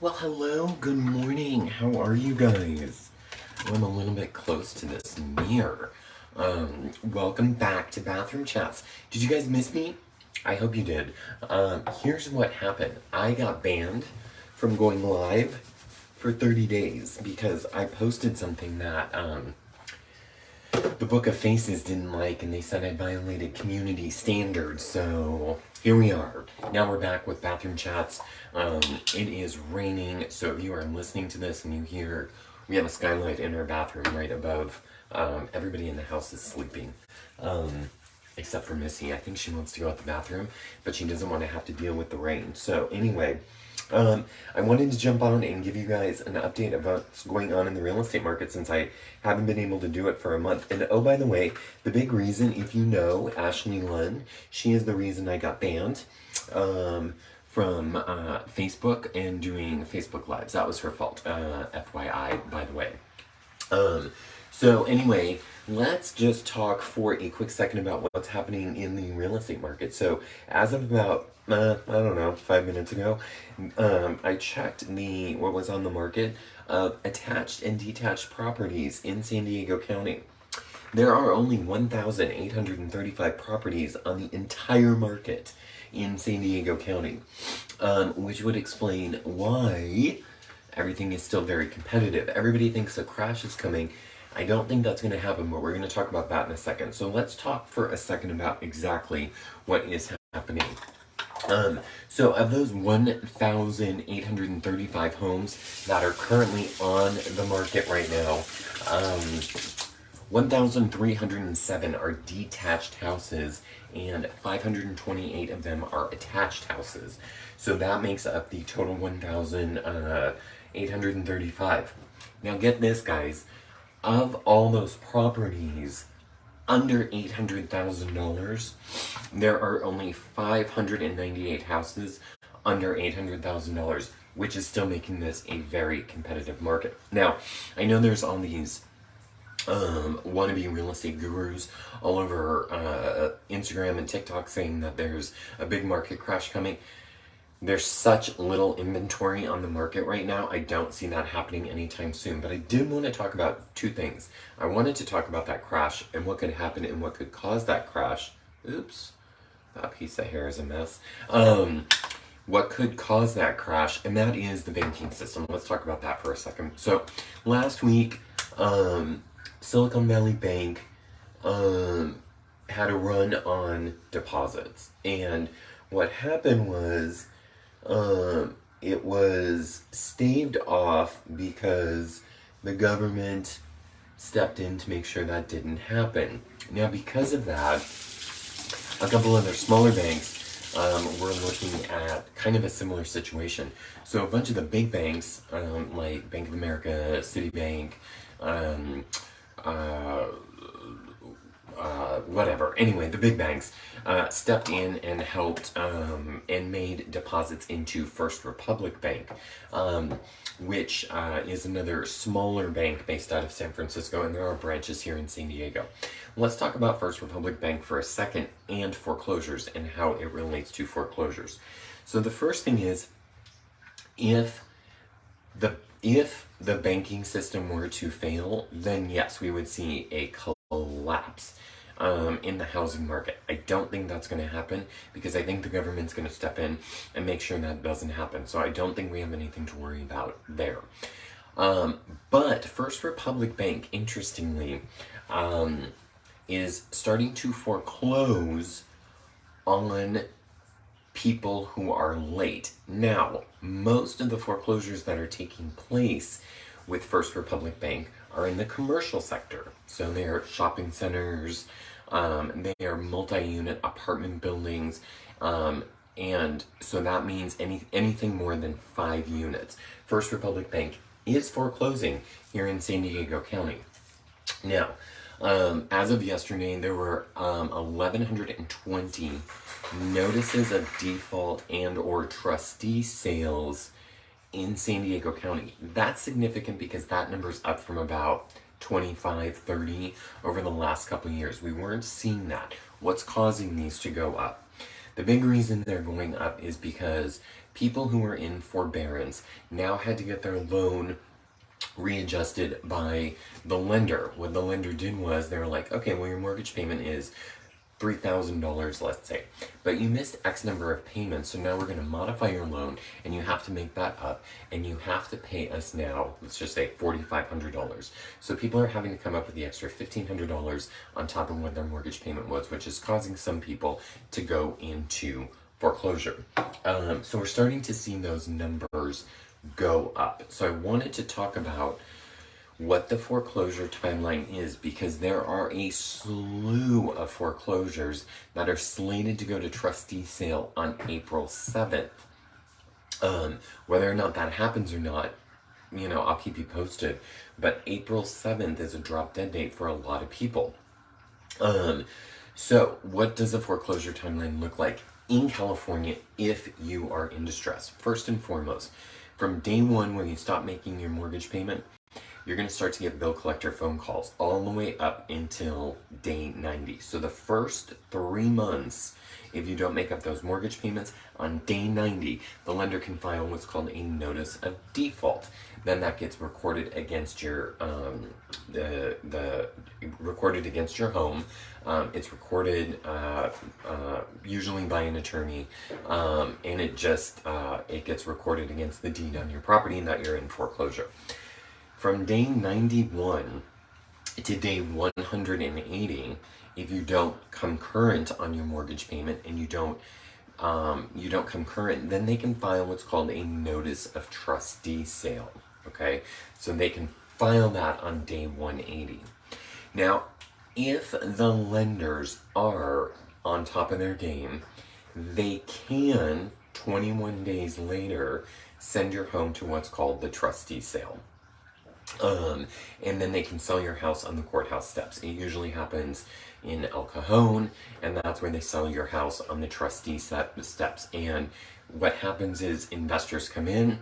Well, hello, good morning. How are you guys? I'm a little bit close to this mirror. Welcome back to Bathroom Chats. Did you guys miss me? I hope you did. Here's what happened. I got banned from going live for 30 days because I posted something that the Book of Faces didn't like, and they said I violated community standards, so here we are. Now we're back with Bathroom Chats. It is raining, so if you are listening to this and you hear we have a skylight in our bathroom right above, everybody in the house is sleeping. Except for Missy. I think she wants to go out the bathroom, but she doesn't want to have to deal with the rain. So anyway, I wanted to jump on and give you guys an update about what's going on in the real estate market since I haven't been able to do it for a month. And oh, by the way, the big reason, if you know Ashley Lunn, she is the reason I got banned from Facebook and doing Facebook Lives. That was her fault, FYI, by the way. So anyway, let's just talk for a quick second about what's happening in the real estate market. So as of about, I don't know, 5 minutes ago, I checked what was on the market of attached and detached properties in San Diego County. There are only 1,835 properties on the entire market in San Diego County, which would explain why everything is still very competitive. Everybody thinks a crash is coming. I don't think that's going to happen, but we're going to talk about that in a second. So let's talk for a second about exactly what is happening. So of those 1,835 homes that are currently on the market right now, 1,307 are detached houses and 528 of them are attached houses. So that makes up the total 1,835. Now get this, guys. Of all those properties under $800,000, there are only 598 houses under $800,000, which is still making this a very competitive market. Now, I know there's all these wannabe real estate gurus all over Instagram and TikTok saying that there's a big market crash coming. There's such little inventory on the market right now, I don't see that happening anytime soon. But I did want to talk about two things. I wanted to talk about that crash and what could happen and what could cause that crash. Oops, that piece of hair is a mess. What could cause that crash, and that is the banking system. Let's talk about that for a second. So last week, Silicon Valley Bank had a run on deposits. And what happened was, it was staved off because the government stepped in to make sure that didn't happen. Now, because of that, a couple other smaller banks were looking at kind of a similar situation. So a bunch of the big banks, like Bank of America, Citibank, whatever. Anyway, the big banks stepped in and helped and made deposits into First Republic Bank, which is another smaller bank based out of San Francisco, and there are branches here in San Diego. Let's talk about First Republic Bank for a second and foreclosures and how it relates to foreclosures. So the first thing is, if the banking system were to fail, then yes, we would see a collapse in the housing market. I don't think that's going to happen because I think the government's going to step in and make sure that doesn't happen. So I don't think we have anything to worry about there. But First Republic Bank, interestingly, is starting to foreclose on people who are late. Now, most of the foreclosures that are taking place with First Republic Bank are in the commercial sector. So they're shopping centers, they are multi-unit apartment buildings, and so that means anything more than 5 units. First Republic Bank is foreclosing here in San Diego County. Now, as of yesterday, there were 1,120 notices of default and or trustee sales in San Diego County. That's significant because that number's up from about 25, 30 over the last couple of years. We weren't seeing that. What's causing these to go up? The big reason they're going up is because people who were in forbearance now had to get their loan readjusted by the lender. What the lender did was they were like, okay, well, your mortgage payment is $3,000, let's say, but you missed X number of payments, so now we're going to modify your loan and you have to make that up and you have to pay us now, let's just say $4,500. So people are having to come up with the extra $1,500 on top of what their mortgage payment was, which is causing some people to go into foreclosure. So we're starting to see those numbers go up. So I wanted to talk about what the foreclosure timeline is, because there are a slew of foreclosures that are slated to go to trustee sale on April 7th. Whether or not that happens or not, I'll keep you posted, but April 7th is a drop dead date for a lot of people. So what does a foreclosure timeline look like in California if you are in distress? First and foremost, from day one when you stop making your mortgage payment, you're going to start to get bill collector phone calls all the way up until day 90. So the first 3 months, if you don't make up those mortgage payments, on day 90, the lender can file what's called a notice of default. Then that gets recorded against your recorded against your home. It's recorded usually by an attorney, and it gets recorded against the deed on your property that you're in foreclosure. From day 91 to day 180, if you don't come current on your mortgage payment and you don't come current, then they can file what's called a notice of trustee sale. Okay, so they can file that on day 180. Now, if the lenders are on top of their game, they can 21 days later send your home to what's called the trustee sale. And then they can sell your house on the courthouse steps. It usually happens in El Cajon, and that's where they sell your house on the trustee steps. And what happens is investors come in,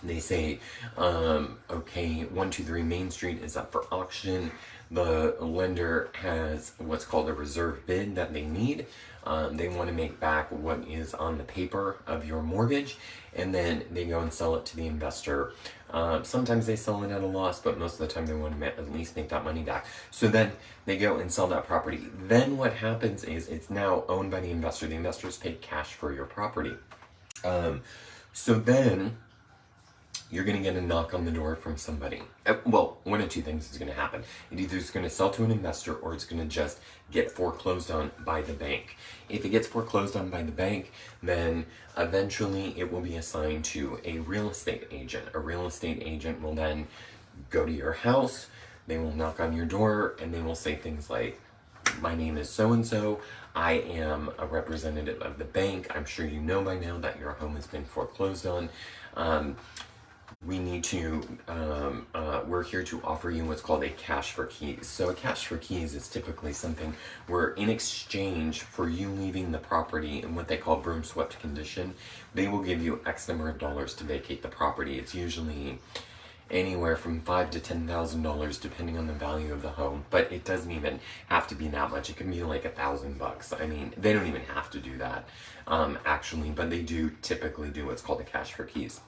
they say, okay, 123 Main Street is up for auction. The lender has what's called a reserve bid that they need. They want to make back what is on the paper of your mortgage, and then they go and sell it to the investor. Sometimes they sell it at a loss, but most of the time they want to at least make that money back. So then they go and sell that property. Then what happens is it's now owned by the investor. The investor's paid cash for your property. So then you're going to get a knock on the door from somebody. Well, one of two things is going to happen. It either is going to sell to an investor, or it's going to just get foreclosed on by the bank. If it gets foreclosed on by the bank, then eventually it will be assigned to a real estate agent. A real estate agent will then go to your house, they will knock on your door, and they will say things like, my name is so-and-so, I am a representative of the bank, I'm sure you know by now that your home has been foreclosed on. We need to, we're here to offer you what's called a cash for keys. So a cash for keys is typically something where in exchange for you leaving the property in what they call broom swept condition, they will give you X number of dollars to vacate the property. It's usually anywhere from $5,000 to $10,000 depending on the value of the home, but it doesn't even have to be that much. It can be like $1,000. I mean, they don't even have to do that, actually, but they do typically do what's called a cash for keys.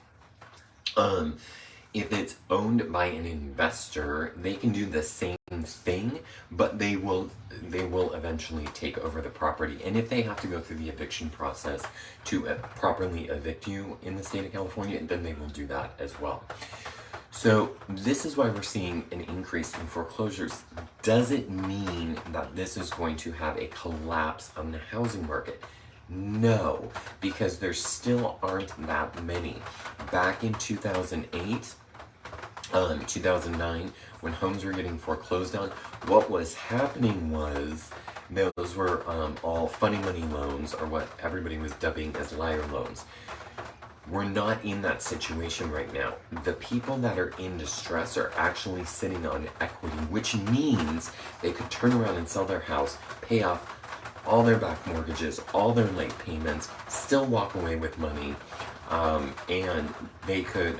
If it's owned by an investor, they can do the same thing, but they will eventually take over the property. And if they have to go through the eviction process to properly evict you in the state of California, then they will do that as well. So this is why we're seeing an increase in foreclosures. Does it mean that this is going to have a collapse on the housing market? No, because there still aren't that many. Back in 2008, 2009, when homes were getting foreclosed on, what was happening was those were all funny money loans, or what everybody was dubbing as liar loans. We're not in that situation right now. The people that are in distress are actually sitting on equity, which means they could turn around and sell their house, pay off all their back mortgages, all their late payments, still walk away with money, and they could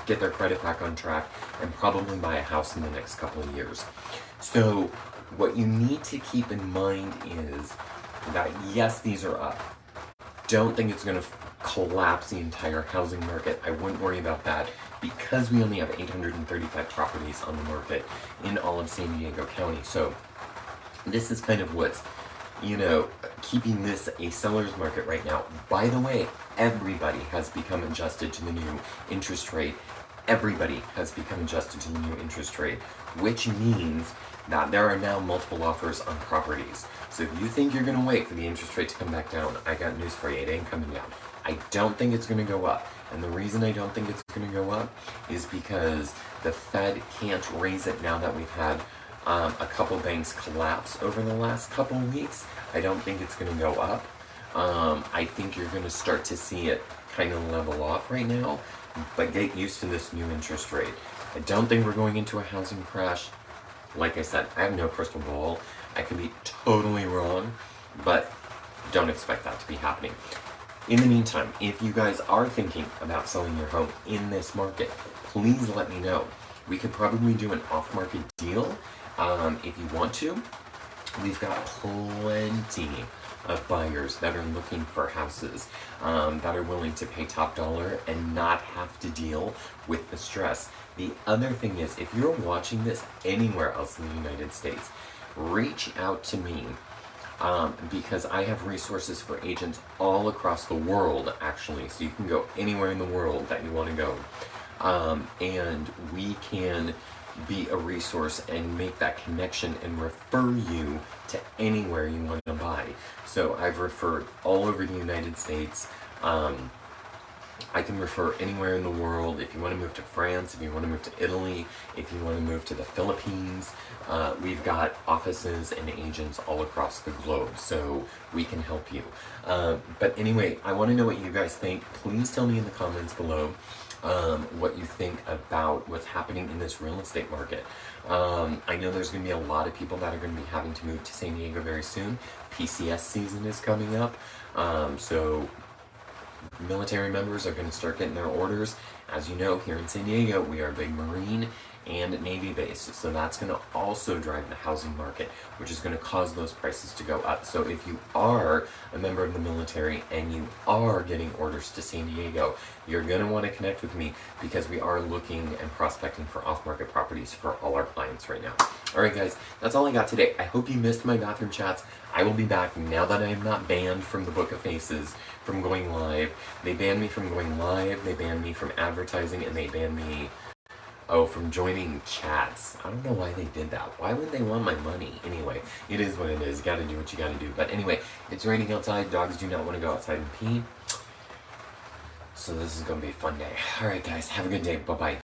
get their credit back on track and probably buy a house in the next couple of years. So what you need to keep in mind is that yes, these are up. don't think it's going to collapse the entire housing market. I wouldn't worry about that because we only have 835 properties on the market in all of San Diego County. So this is kind of what's, keeping this a seller's market right now. By the way, everybody has become adjusted to the new interest rate. Everybody has become adjusted to the new interest rate, which means that there are now multiple offers on properties. So if you think you're going to wait for the interest rate to come back down, I got news for you. It ain't coming down. I don't think it's going to go up. And the reason I don't think it's going to go up is because the Fed can't raise it now that we've had a couple banks collapse over the last couple weeks. I don't think it's going to go up. I think you're going to start to see it kind of level off right now, but get used to this new interest rate. I don't think we're going into a housing crash. Like I said, I have no crystal ball. I could be totally wrong, but don't expect that to be happening. In the meantime, if you guys are thinking about selling your home in this market, please let me know. We could probably do an off-market deal if you want to. We've got plenty of buyers that are looking for houses that are willing to pay top dollar and not have to deal with the stress. The other thing is, if you're watching this anywhere else in the United States, reach out to me because I have resources for agents all across the world, actually. So you can go anywhere in the world that you want to go. And we can be a resource and make that connection and refer you to anywhere you want to buy. So I've referred all over the United States. I can refer anywhere in the world. If you want to move to France, if you want to move to Italy, if you want to move to the Philippines, we've got offices and agents all across the globe, so we can help you. But anyway, I want to know what you guys think. Please tell me in the comments below what you think about what's happening in this real estate market. I know there's going to be a lot of people that are going to be having to move to San Diego very soon. PCS season is coming up, so military members are going to start getting their orders. As you know, here in San Diego, we are a big Marine and Navy base, so that's going to also drive the housing market, which is going to cause those prices to go up. So if you are a member of the military and you are getting orders to San Diego, you're going to want to connect with me because we are looking and prospecting for off-market properties for all our clients right now. Alright guys, that's all I got today. I hope you missed my bathroom chats. I will be back now that I am not banned from the Book of Faces from going live. They banned me from going live, they banned me from advertising, and they banned me from joining chats. I don't know why they did that. Why would they want my money? Anyway, it is what it is. You gotta do what you gotta do. But anyway, it's raining outside. Dogs do not want to go outside and pee. So this is gonna be a fun day. Alright guys, have a good day. Bye-bye.